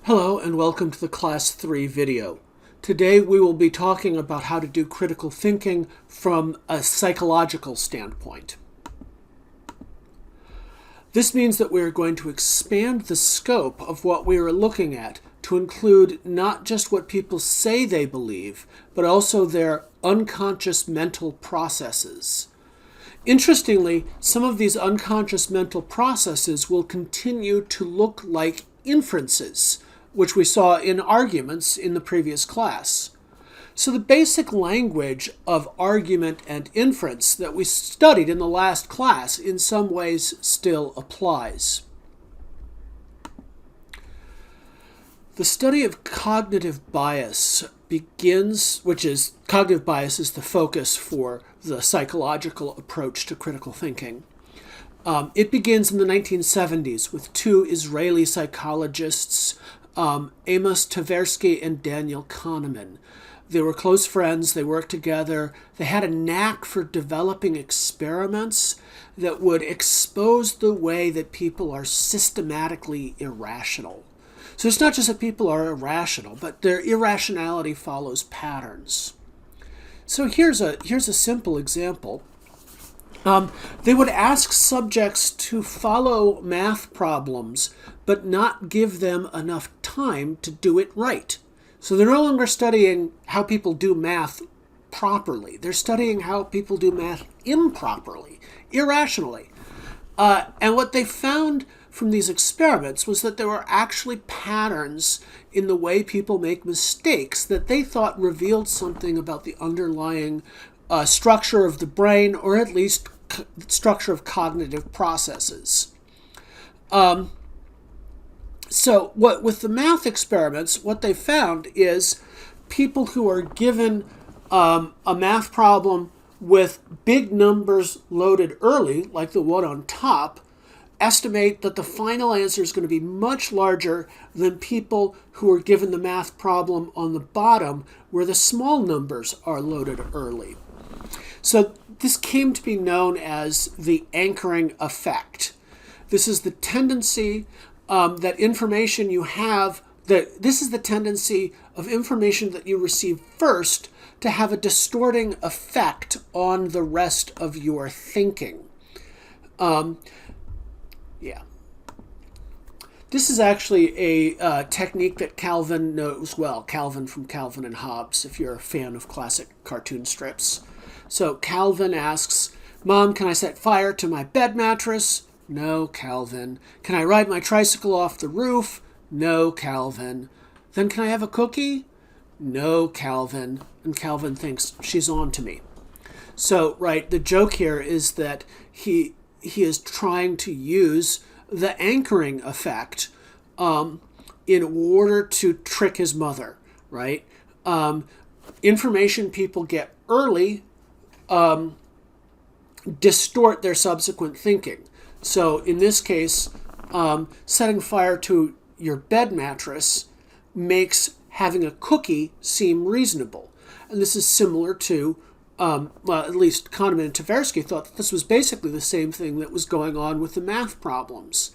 Hello and welcome to the Class 3 video. Today we will be talking about how to do critical thinking from a psychological standpoint. This means that we are going to expand the scope of what we are looking at to include not just what people say they believe, but also their unconscious mental processes. Interestingly, some of these unconscious mental processes will continue to look like inferences, which we saw in arguments in the previous class. So the basic language of argument and inference that we studied in the last class in some ways still applies. The study of cognitive bias cognitive bias is the focus for the psychological approach to critical thinking. It begins in the 1970s with two Israeli psychologists, Amos Tversky and Daniel Kahneman. They were close friends, they worked together, they had a knack for developing experiments that would expose the way that people are systematically irrational. So it's not just that people are irrational, but their irrationality follows patterns. So here's a simple example. They would ask subjects to follow math problems, but not give them enough time to do it right. So they're no longer studying how people do math properly. They're studying how people do math improperly, irrationally. And what they found from these experiments was that there were actually patterns in the way people make mistakes that they thought revealed something about the underlying structure of the brain, or at least structure of cognitive processes. So with the math experiments, what they found is people who are given a math problem with big numbers loaded early, like the one on top, estimate that the final answer is going to be much larger than people who are given the math problem on the bottom, where the small numbers are loaded early. So this came to be known as the anchoring effect. This is the tendency that information you have, this is the tendency of information that you receive first to have a distorting effect on the rest of your thinking. This is actually a technique that Calvin knows well. Calvin from Calvin and Hobbes, if you're a fan of classic cartoon strips. So Calvin asks, "Mom, can I set fire to my bed mattress?" "No, Calvin." "Can I ride my tricycle off the roof?" "No, Calvin." "Then can I have a cookie?" "No, Calvin." And Calvin thinks, she's on to me. So, right, the joke here is that he is trying to use the anchoring effect in order to trick his mother, right? Information people get early distort their subsequent thinking. So in this case, setting fire to your bed mattress makes having a cookie seem reasonable. And this is similar to, at least Kahneman and Tversky thought that this was basically the same thing that was going on with the math problems.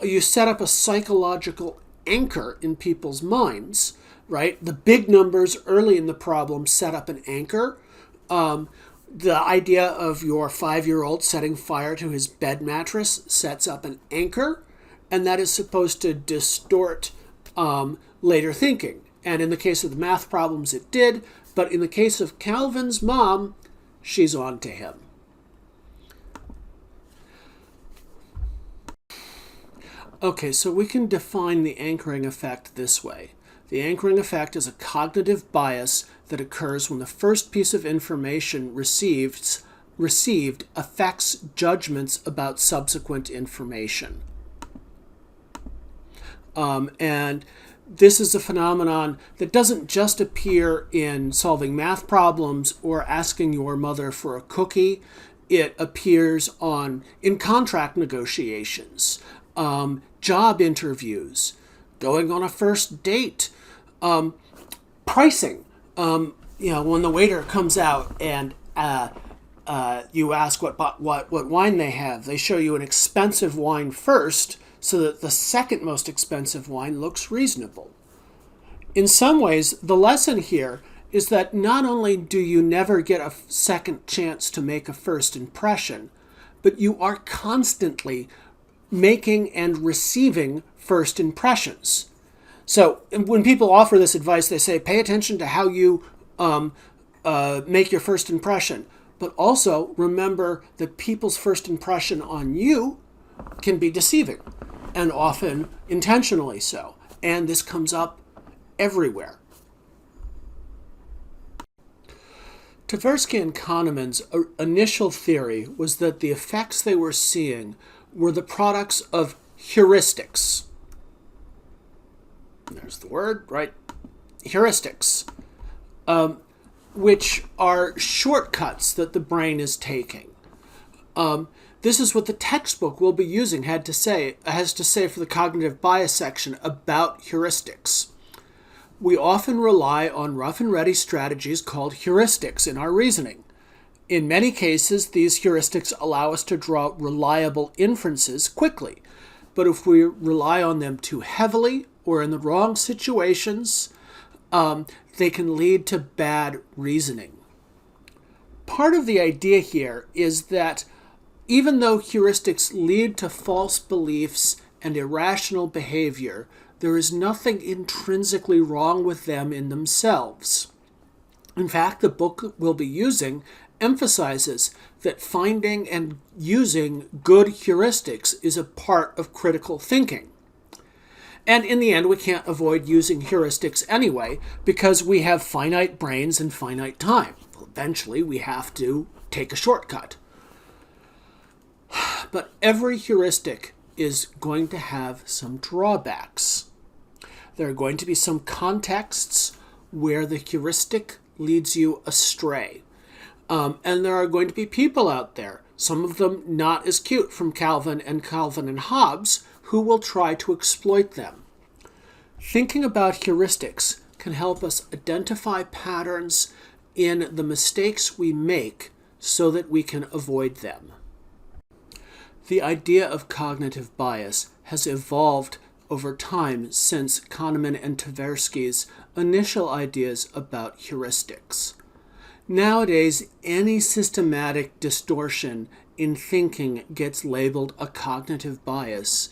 You set up a psychological anchor in people's minds, right? The big numbers early in the problem set up an anchor. The idea of your 5-year-old setting fire to his bed mattress sets up an anchor, and that is supposed to distort later thinking. And in the case of the math problems, it did, but in the case of Calvin's mom, she's on to him. Okay, so we can define the anchoring effect this way. The anchoring effect is a cognitive bias that occurs when the first piece of information received affects judgments about subsequent information. And this is a phenomenon that doesn't just appear in solving math problems or asking your mother for a cookie. It appears in contract negotiations, job interviews, going on a first date, pricing. When the waiter comes out and you ask what wine they have, they show you an expensive wine first so that the second most expensive wine looks reasonable. In some ways, the lesson here is that not only do you never get a second chance to make a first impression, but you are constantly making and receiving first impressions. So when people offer this advice, they say, pay attention to how you make your first impression. But also remember that people's first impression on you can be deceiving, and often intentionally so. And this comes up everywhere. Tversky and Kahneman's initial theory was that the effects they were seeing were the products of heuristics. There's the word, right? Heuristics, which are shortcuts that the brain is taking. This is what the textbook we'll be using has to say for the cognitive bias section about heuristics. We often rely on rough and ready strategies called heuristics in our reasoning. In many cases, these heuristics allow us to draw reliable inferences quickly. But if we rely on them too heavily or in the wrong situations, they can lead to bad reasoning. Part of the idea here is that even though heuristics lead to false beliefs and irrational behavior, there is nothing intrinsically wrong with them in themselves. In fact, the book we'll be using emphasizes that finding and using good heuristics is a part of critical thinking. And in the end, we can't avoid using heuristics anyway because we have finite brains and finite time. Eventually, we have to take a shortcut. But every heuristic is going to have some drawbacks. There are going to be some contexts where the heuristic leads you astray. And there are going to be people out there, some of them not as cute from Calvin and Hobbes, who will try to exploit them. Thinking about heuristics can help us identify patterns in the mistakes we make so that we can avoid them. The idea of cognitive bias has evolved over time since Kahneman and Tversky's initial ideas about heuristics. Nowadays, any systematic distortion in thinking gets labeled a cognitive bias,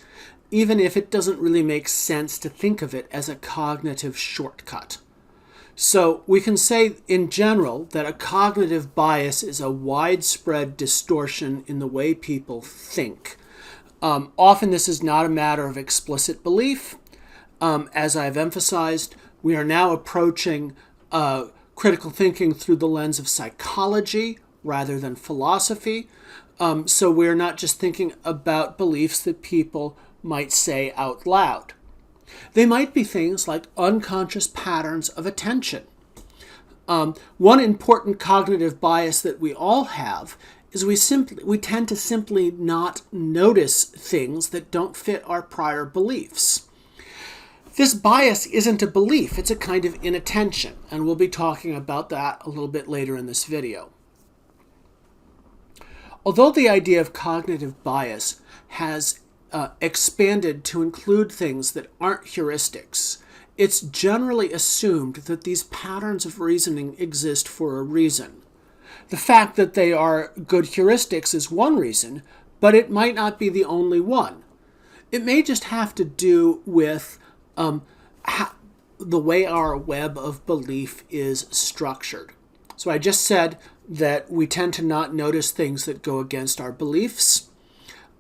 even if it doesn't really make sense to think of it as a cognitive shortcut. So we can say in general that a cognitive bias is a widespread distortion in the way people think. Often this is not a matter of explicit belief. As I've emphasized, we are now approaching critical thinking through the lens of psychology rather than philosophy. So we're not just thinking about beliefs that people might say out loud. They might be things like unconscious patterns of attention. One important cognitive bias that we all have is we tend to simply not notice things that don't fit our prior beliefs. This bias isn't a belief, it's a kind of inattention, and we'll be talking about that a little bit later in this video. Although the idea of cognitive bias has expanded to include things that aren't heuristics, it's generally assumed that these patterns of reasoning exist for a reason. The fact that they are good heuristics is one reason, but it might not be the only one. It may just have to do with the way our web of belief is structured. So I just said that we tend to not notice things that go against our beliefs.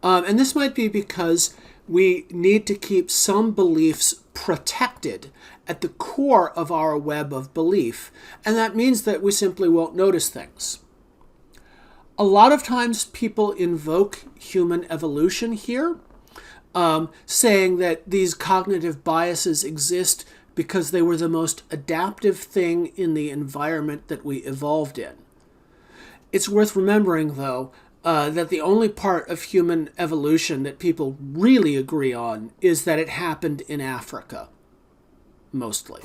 And this might be because we need to keep some beliefs protected at the core of our web of belief, and that means that we simply won't notice things. A lot of times people invoke human evolution here, saying that these cognitive biases exist because they were the most adaptive thing in the environment that we evolved in. It's worth remembering, though, that the only part of human evolution that people really agree on is that it happened in Africa, mostly.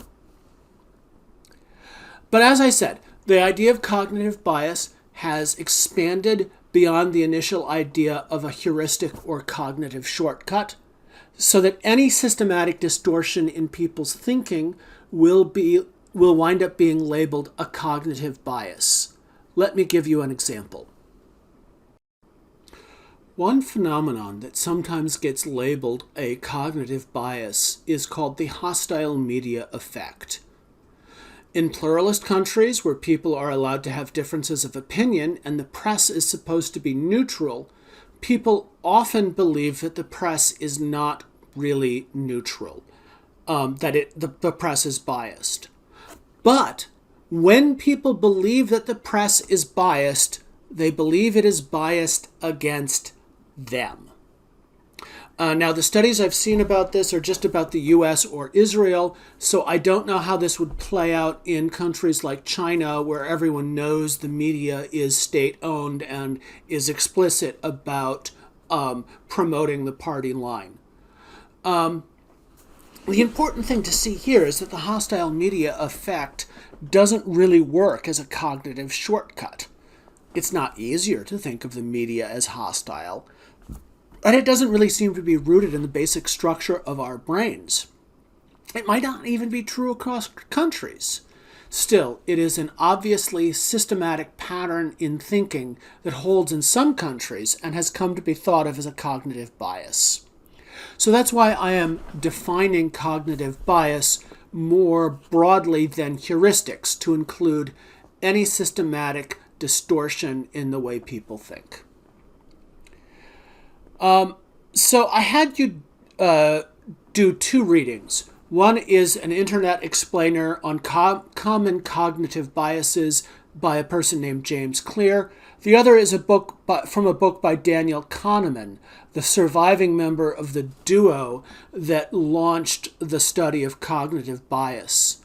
But as I said, the idea of cognitive bias has expanded beyond the initial idea of a heuristic or cognitive shortcut. so that any systematic distortion in people's thinking will wind up being labeled a cognitive bias. Let me give you an example. One phenomenon that sometimes gets labeled a cognitive bias is called the hostile media effect. In pluralist countries where people are allowed to have differences of opinion and the press is supposed to be neutral, people often believe that the press is not really neutral, the press is biased. But when people believe that the press is biased, they believe it is biased against them. Now, the studies I've seen about this are just about the US or Israel, so I don't know how this would play out in countries like China, where everyone knows the media is state-owned and is explicit about promoting the party line. The important thing to see here is that the hostile media effect doesn't really work as a cognitive shortcut. It's not easier to think of the media as hostile, but it doesn't really seem to be rooted in the basic structure of our brains. It might not even be true across countries. Still, it is an obviously systematic pattern in thinking that holds in some countries and has come to be thought of as a cognitive bias. So that's why I am defining cognitive bias more broadly than heuristics to include any systematic distortion in the way people think. So I had you do two readings. One is an internet explainer on common cognitive biases by a person named James Clear. The other is from a book by Daniel Kahneman, the surviving member of the duo that launched the study of cognitive bias.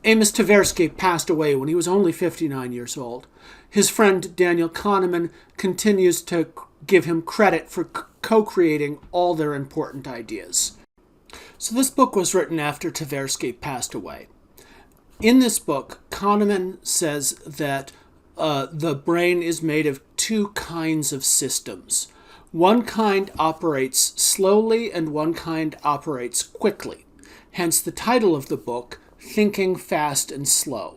Amos Tversky passed away when he was only 59 years old. His friend Daniel Kahneman continues to give him credit for co-creating all their important ideas. So this book was written after Tversky passed away. In this book, Kahneman says that the brain is made of two kinds of systems. One kind operates slowly and one kind operates quickly. Hence the title of the book, Thinking Fast and Slow.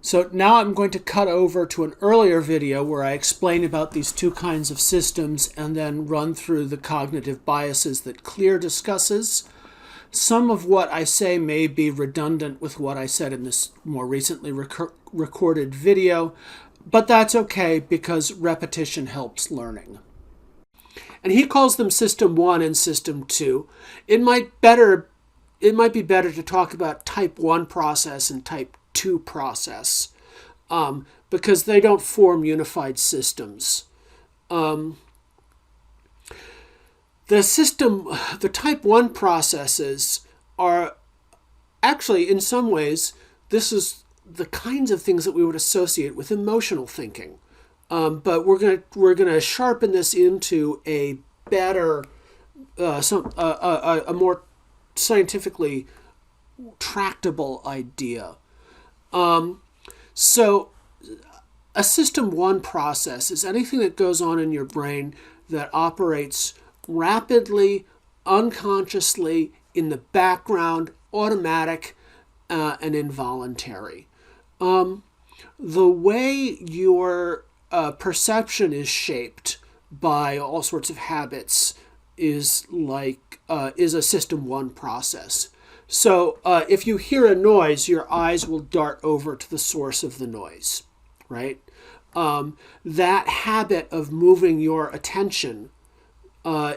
So now I'm going to cut over to an earlier video where I explain about these two kinds of systems and then run through the cognitive biases that Clear discusses. Some of what I say may be redundant with what I said in this more recently recorded video, but that's okay because repetition helps learning. And he calls them System 1 and System 2. It might be better to talk about Type 1 process and Type 2 process because they don't form unified systems. The Type 1 processes are actually, in some ways, this is the kinds of things that we would associate with emotional thinking. But we're gonna sharpen this into a better, a more scientifically tractable idea. So a System 1 process is anything that goes on in your brain that operates rapidly, unconsciously, in the background, automatic, and involuntary. The way your perception is shaped by all sorts of habits is a System 1 process. So if you hear a noise, your eyes will dart over to the source of the noise, right? That habit of moving your attention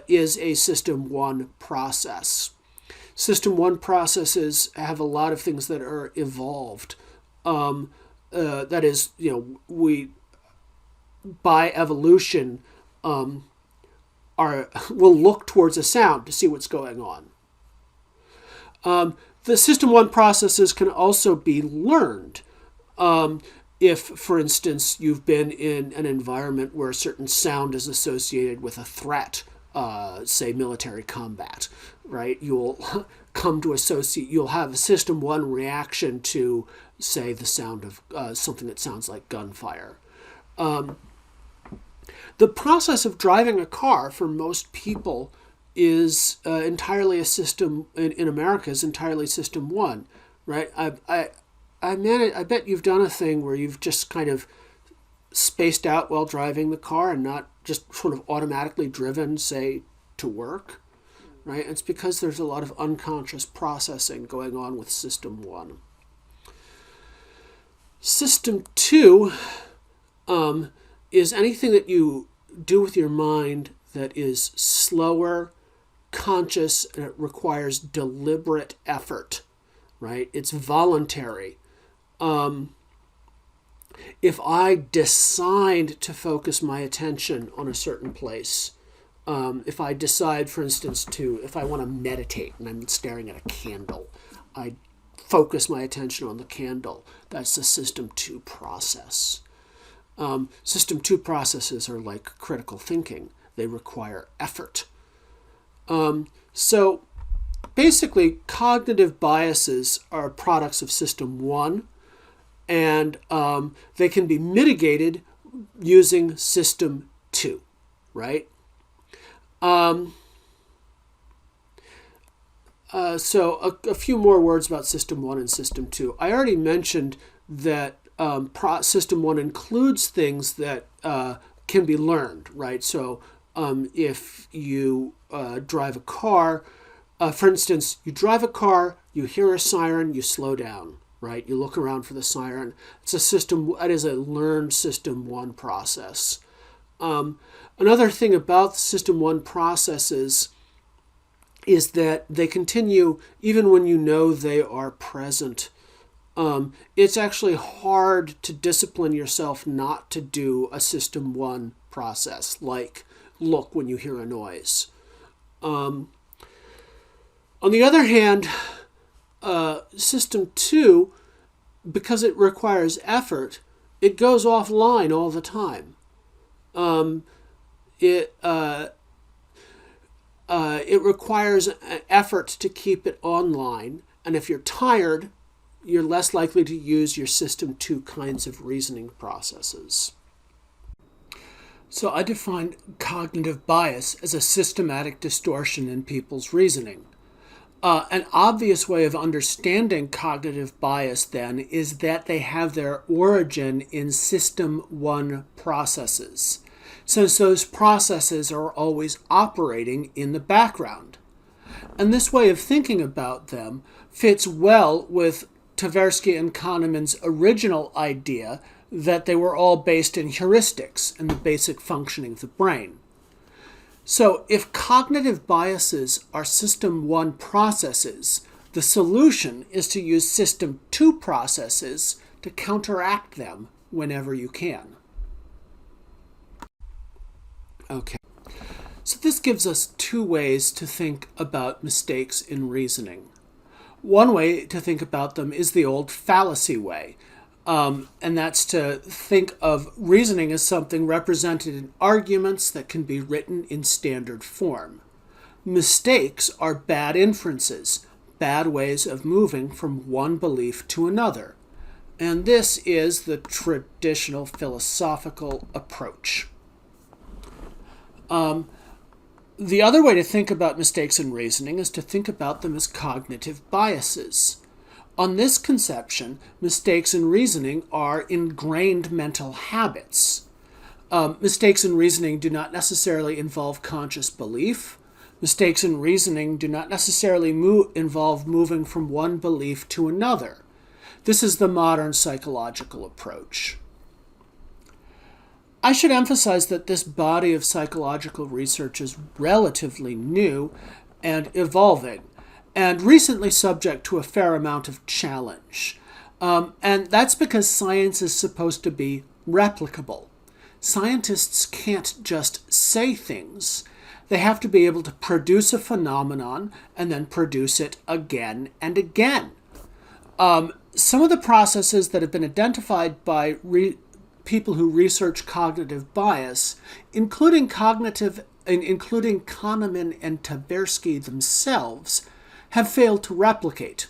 is a System 1 process. System 1 processes have a lot of things that are evolved. That is, we, by evolution, will look towards a sound to see what's going on. The System 1 processes can also be learned. If, for instance, you've been in an environment where a certain sound is associated with a threat, say military combat, right? You'll have a System 1 reaction to, say, the sound of something that sounds like gunfire. The process of driving a car for most people is entirely a system in America is entirely system one, right? I bet you've done a thing where you've just kind of spaced out while driving the car and not just sort of automatically driven, say, to work, right? It's because there's a lot of unconscious processing going on with system one. System two is anything that you do with your mind that is slower, conscious, and it requires deliberate effort, right? It's voluntary. If I decide to focus my attention on a certain place, if I decide, for instance, if I want to meditate and I'm staring at a candle, I focus my attention on the candle. That's the system two process. System two processes are like critical thinking. They require effort. So basically, cognitive biases are products of system one, and they can be mitigated using system two, right? So a few more words about system one and system two. I already mentioned that system one includes things that can be learned, right? So if you drive a car, for instance, you drive a car, you hear a siren, you slow down, right? You look around for the siren. It's a system, that is a learned system one process. Another thing about the system one processes is that they continue even when you know they are present. It's actually hard to discipline yourself not to do a system one process, like look when you hear a noise. On the other hand, system two, because it requires effort, it goes offline all the time. It requires an effort to keep it online, and if you're tired, you're less likely to use your system two kinds of reasoning processes. So I define cognitive bias as a systematic distortion in people's reasoning. An obvious way of understanding cognitive bias, then, is that they have their origin in system one processes, since those processes are always operating in the background. And this way of thinking about them fits well with Tversky and Kahneman's original idea that they were all based in heuristics and the basic functioning of the brain. So if cognitive biases are system one processes, the solution is to use system two processes to counteract them whenever you can. Okay, so this gives us two ways to think about mistakes in reasoning. One way to think about them is the old fallacy way, and that's to think of reasoning as something represented in arguments that can be written in standard form. Mistakes are bad inferences, bad ways of moving from one belief to another, and this is the traditional philosophical approach. The other way to think about mistakes in reasoning is to think about them as cognitive biases. On this conception, mistakes in reasoning are ingrained mental habits. Mistakes in reasoning do not necessarily involve conscious belief. Mistakes in reasoning do not necessarily involve moving from one belief to another. This is the modern psychological approach. I should emphasize that this body of psychological research is relatively new and evolving, and recently subject to a fair amount of challenge. And that's because science is supposed to be replicable. Scientists can't just say things. They have to be able to produce a phenomenon and then produce it again and again. Some of the processes that have been identified by people who research cognitive bias, including Kahneman and Tversky themselves, have failed to replicate.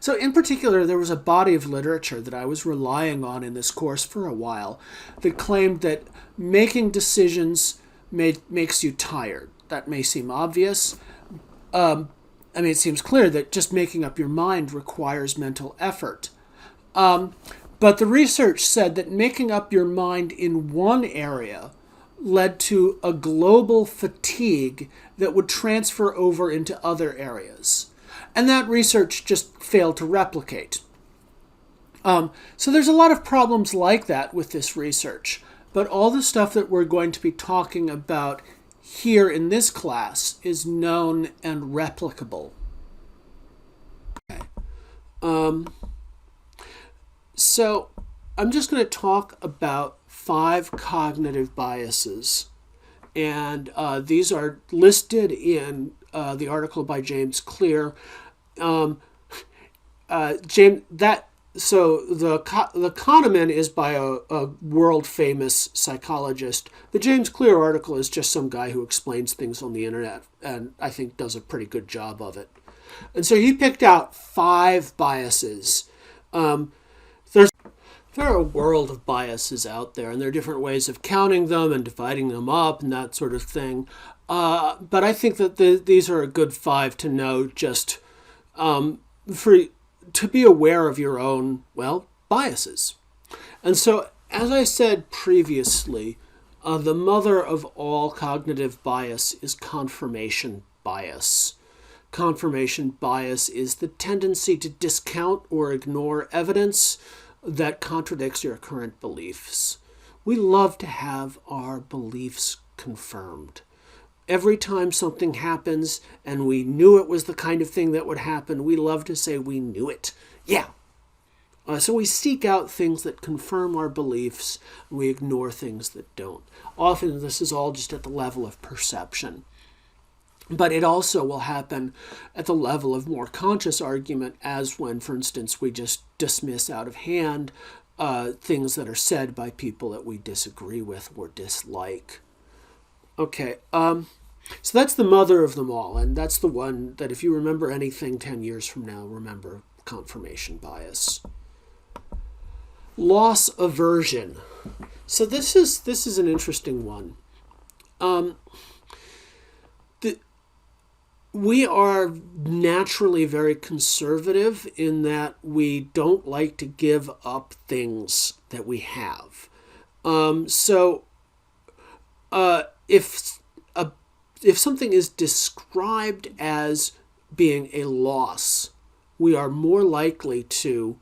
So in particular, there was a body of literature that I was relying on in this course for a while that claimed that making decisions makes you tired. that may seem obvious. It seems clear that just making up your mind requires mental effort. But the research said that making up your mind in one area led to a global fatigue that would transfer over into other areas. And that research just failed to replicate. So there's a lot of problems like that with this research. But all the stuff that we're going to be talking about here in this class is known and replicable. Okay. So I'm just going to talk about 5 cognitive biases. And these are listed in the article by James Clear. So the Kahneman is by a world-famous psychologist. The James Clear article is just some guy who explains things on the internet, and I think does a pretty good job of it. And so he picked out 5 biases. There are a world of biases out there, and there are different ways of counting them and dividing them up and that sort of thing. But I think that these are a good 5 to know, just to be aware of your own, biases. And so, as I said previously, the mother of all cognitive bias is confirmation bias. Confirmation bias is the tendency to discount or ignore evidence that contradicts your current beliefs. We love to have our beliefs confirmed. Every time something happens and we knew it was the kind of thing that would happen, we love to say we knew it. Yeah. So we seek out things that confirm our beliefs, and we ignore things that don't. Often this is all just at the level of perception. But it also will happen at the level of more conscious argument, as when, for instance, we just dismiss out of hand things that are said by people that we disagree with or dislike. Okay, so that's the mother of them all, and that's the one that if you remember anything 10 years from now, remember confirmation bias. Loss aversion. So this is an interesting one. We are naturally very conservative in that we don't like to give up things that we have. If something is described as being a loss, we are more likely to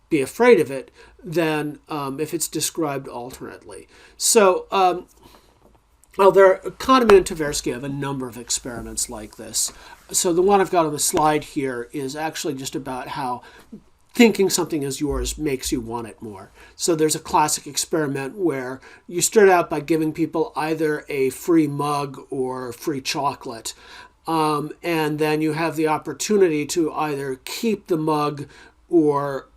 be afraid of it than if it's described alternately. So, Kahneman and Tversky have a number of experiments like this. So the one I've got on the slide here is actually just about how thinking something is yours makes you want it more. So there's a classic experiment where you start out by giving people either a free mug or free chocolate. And then you have the opportunity to either keep the mug or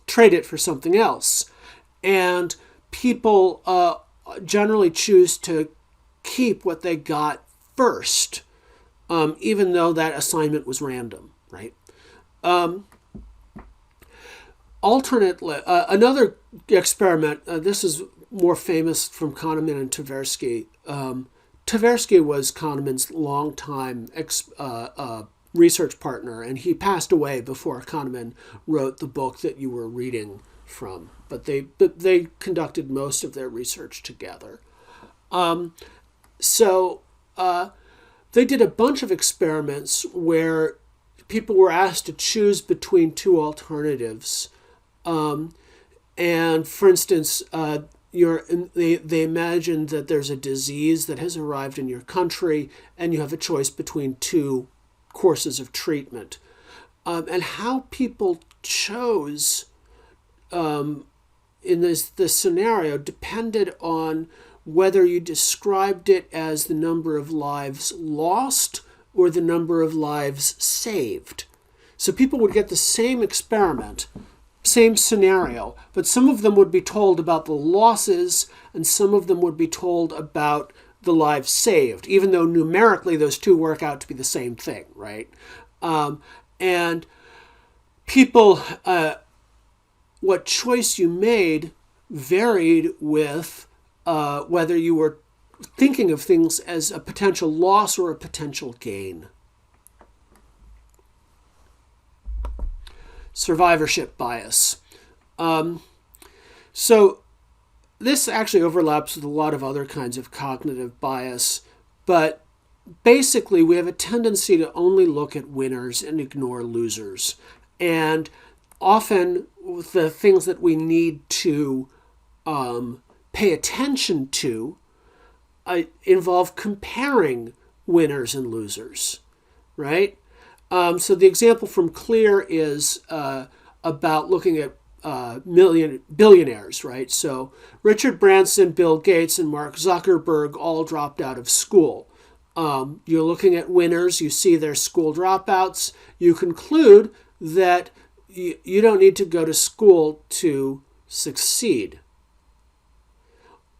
trade it for something else. And people generally choose to keep what they got first, even though that assignment was random, right? Alternately, another experiment, this is more famous from Kahneman and Tversky. Tversky was Kahneman's longtime research partner, and he passed away before Kahneman wrote the book that you were reading from. But they conducted most of their research together. They did a bunch of experiments where people were asked to choose between 2 alternatives. And for instance, they imagined that there's a disease that has arrived in your country, and you have a choice between 2 courses of treatment. And how people chose in this scenario depended on whether you described it as the number of lives lost or the number of lives saved. So people would get the same experiment, same scenario, but some of them would be told about the losses and some of them would be told about the lives saved, even though numerically those 2 work out to be the same thing, right? And people, what choice you made varied with whether you were thinking of things as a potential loss or a potential gain. Survivorship bias. So this actually overlaps with a lot of other kinds of cognitive bias, but basically we have a tendency to only look at winners and ignore losers. And often the things that we need to pay attention to involve comparing winners and losers, right? So the example from Clear is about looking at billionaires, right? So Richard Branson, Bill Gates, and Mark Zuckerberg all dropped out of school. You're looking at winners, you see their school dropouts, you conclude that you don't need to go to school to succeed.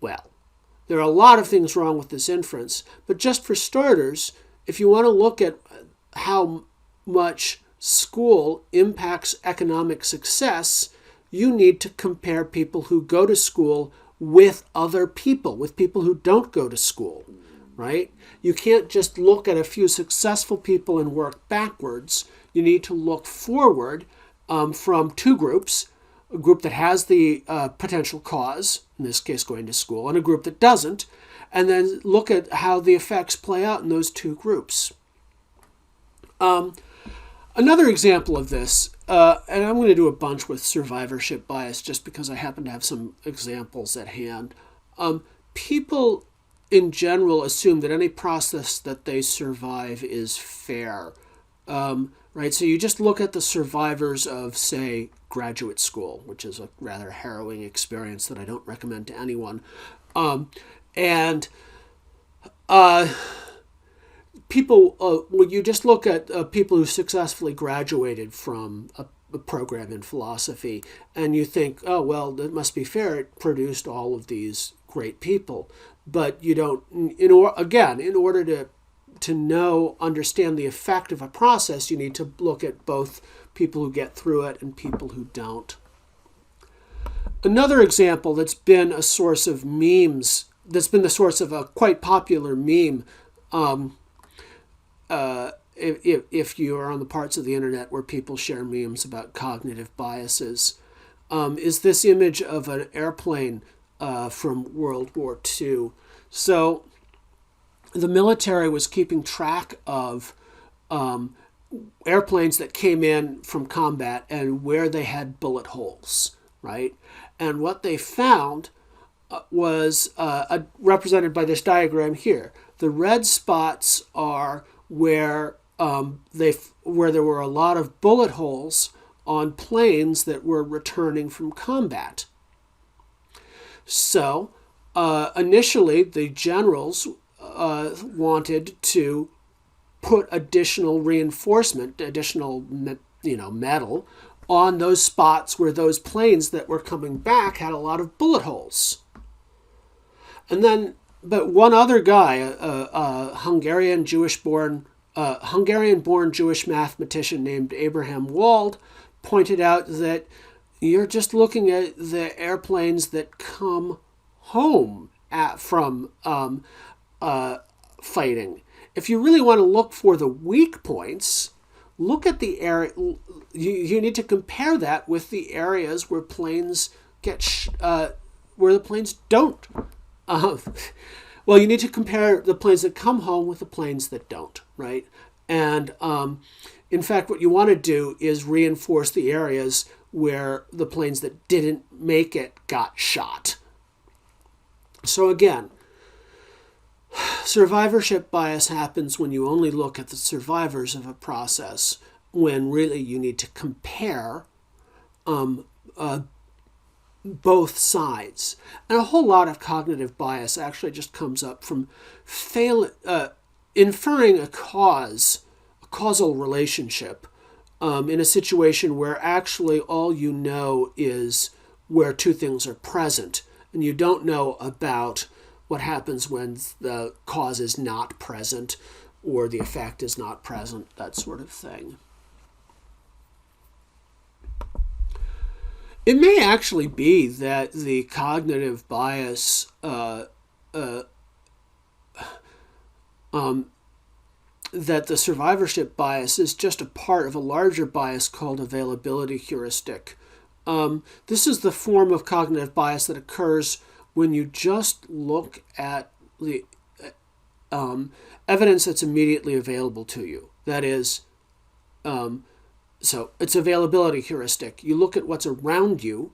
Well, there are a lot of things wrong with this inference, but just for starters, if you want to look at how much school impacts economic success, you need to compare people who go to school with other people, with people who don't go to school, right? You can't just look at a few successful people and work backwards. You need to look forward from two groups, a group that has the potential cause, in this case going to school, and a group that doesn't, and then look at how the effects play out in those two groups. Another example of this, and I'm going to do a bunch with survivorship bias just because I happen to have some examples at hand. People in general assume that any process that they survive is fair, right? So you just look at the survivors of, say, graduate school, which is a rather harrowing experience that I don't recommend to anyone. People, when you just look at people who successfully graduated from a program in philosophy, and you think, oh, well, it must be fair, it produced all of these great people. But you don't, in order to understand the effect of a process, you need to look at both people who get through it and people who don't. Another example that's been a source of memes, that's been the source of a quite popular meme, if you are on the parts of the internet where people share memes about cognitive biases, is this image of an airplane from World War II. So the military was keeping track of airplanes that came in from combat and where they had bullet holes, right? And what they found was represented by this diagram here. The red spots are where there were a lot of bullet holes on planes that were returning from combat. So initially, the generals wanted to put additional reinforcement, additional metal, on those spots where those planes that were coming back had a lot of bullet holes. And then, but one other guy, a Hungarian-born Jewish mathematician named Abraham Wald, pointed out that you're just looking at the airplanes that come home from fighting. If you really want to look for the weak points, look at the area. You need to compare that with the areas where planes where the planes don't. Well, you need to compare the planes that come home with the planes that don't, right? And in fact, what you want to do is reinforce the areas where the planes that didn't make it got shot. So again, survivorship bias happens when you only look at the survivors of a process, when really you need to compare both sides. And a whole lot of cognitive bias actually just comes up from inferring a causal relationship in a situation where actually all you know is where two things are present, and you don't know about what happens when the cause is not present or the effect is not present, that sort of thing. It may actually be that the cognitive bias that the survivorship bias is just a part of a larger bias called availability heuristic. This is the form of cognitive bias that occurs when you just look at the evidence that's immediately available to you. That is, so it's availability heuristic. You look at what's around you.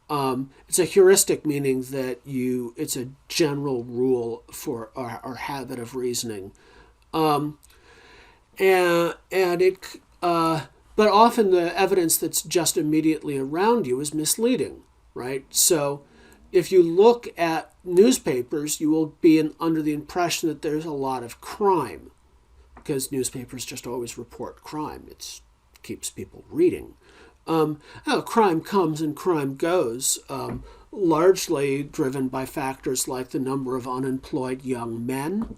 It's a heuristic, meaning that it's a general rule for our habit of reasoning. And it, but often the evidence that's just immediately around you is misleading, right? So if you look at newspapers, you will be under the impression that there's a lot of crime, because newspapers just always report crime. It keeps people reading. Crime comes and crime goes, largely driven by factors like the number of unemployed young men.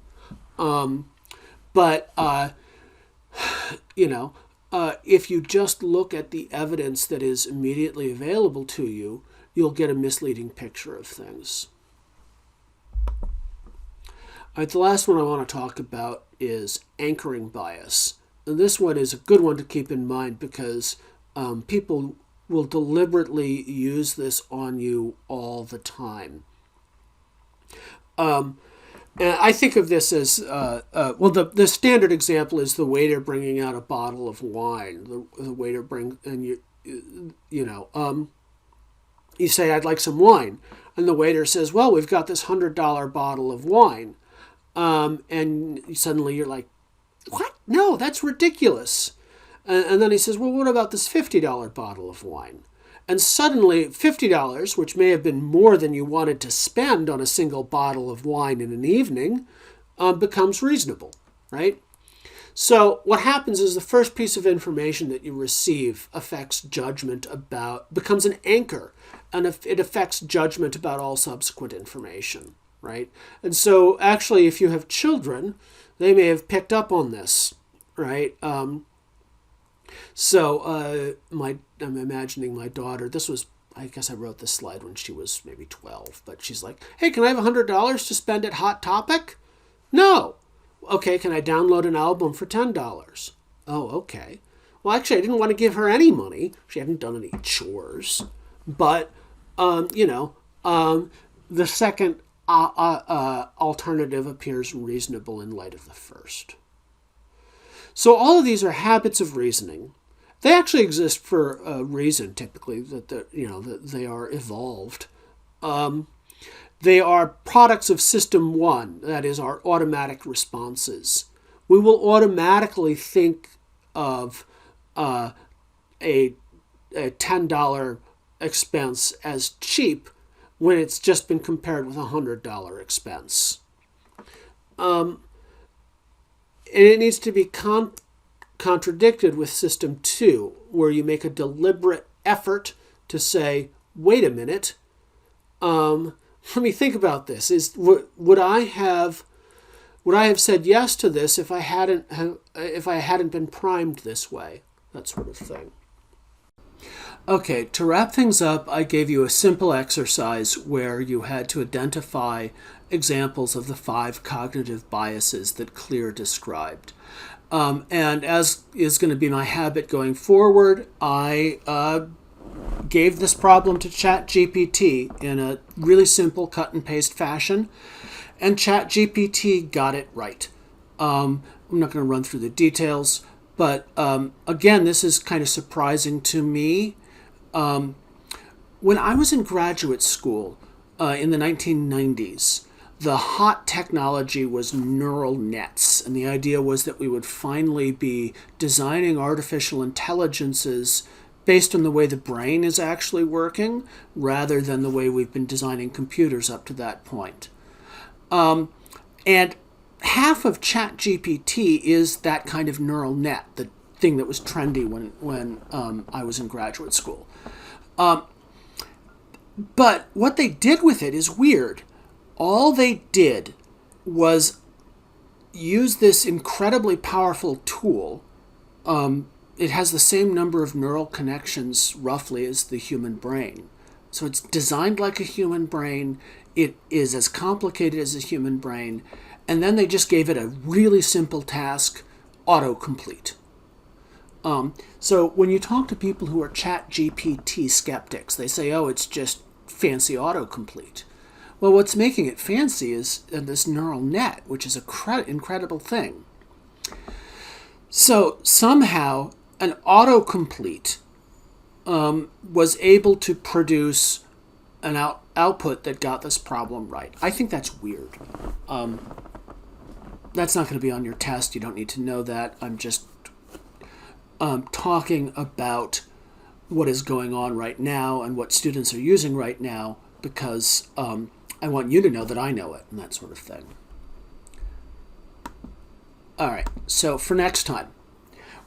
If you just look at the evidence that is immediately available to you, you'll get a misleading picture of things. All right, the last one I want to talk about is anchoring bias. And this one is a good one to keep in mind because people will deliberately use this on you all the time. And I think of this as, the standard example is the waiter bringing out a bottle of wine. The waiter brings, and you say, I'd like some wine. And the waiter says, well, we've got this $100 bottle of wine. And suddenly you're like, what? No, that's ridiculous. And then he says, well, what about this $50 bottle of wine? And suddenly $50, which may have been more than you wanted to spend on a single bottle of wine in an evening, becomes reasonable, right? So what happens is the first piece of information that you receive affects judgment becomes an anchor, and it affects judgment about all subsequent information, right? And so actually, if you have children, they may have picked up on this, right? I'm imagining my daughter, I guess I wrote this slide when she was maybe 12, but she's like, hey, can I have $100 to spend at Hot Topic? No. Okay, can I download an album for $10? Oh, okay. Well, actually, I didn't want to give her any money. She hadn't done any chores. But, the second alternative appears reasonable in light of the first. So all of these are habits of reasoning. They actually exist for a reason, typically, that they are evolved. They are products of system one, that is, our automatic responses. We will automatically think of a $10 expense as cheap when it's just been compared with a $100 expense. And it needs to be contradicted with system two, where you make a deliberate effort to say, wait a minute, let me think about this. Would I have said yes to this if I hadn't been primed this way? That sort of thing. Okay, to wrap things up, I gave you a simple exercise where you had to identify examples of the 5 cognitive biases that Clear described. And as is going to be my habit going forward, I gave this problem to ChatGPT in a really simple cut and paste fashion, and ChatGPT got it right. I'm not going to run through the details, but again, this is kind of surprising to me. When I was in graduate school in the 1990s, the hot technology was neural nets, and the idea was that we would finally be designing artificial intelligences based on the way the brain is actually working, rather than the way we've been designing computers up to that point. And half of ChatGPT is that kind of neural net, the thing that was trendy when I was in graduate school. But what they did with it is weird. All they did was use this incredibly powerful tool. It has the same number of neural connections, roughly, as the human brain. So it's designed like a human brain. It is as complicated as a human brain. and then they just gave it a really simple task, autocomplete. So when you talk to people who are ChatGPT skeptics, they say, oh, it's just fancy autocomplete. Well, what's making it fancy is this neural net, which is an incredible thing. So somehow an autocomplete was able to produce an output that got this problem right. I think that's weird. That's not going to be on your test. You don't need to know that. I'm just talking about what is going on right now and what students are using right now, because I want you to know that I know it and that sort of thing. All right, so for next time,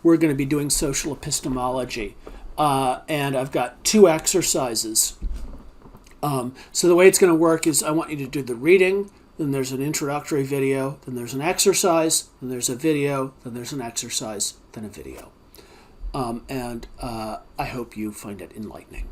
we're going to be doing social epistemology, and I've got 2 exercises. So the way it's going to work is I want you to do the reading, then there's an introductory video, then there's an exercise, then there's a video, then there's an exercise, then a video. And I hope you find it enlightening.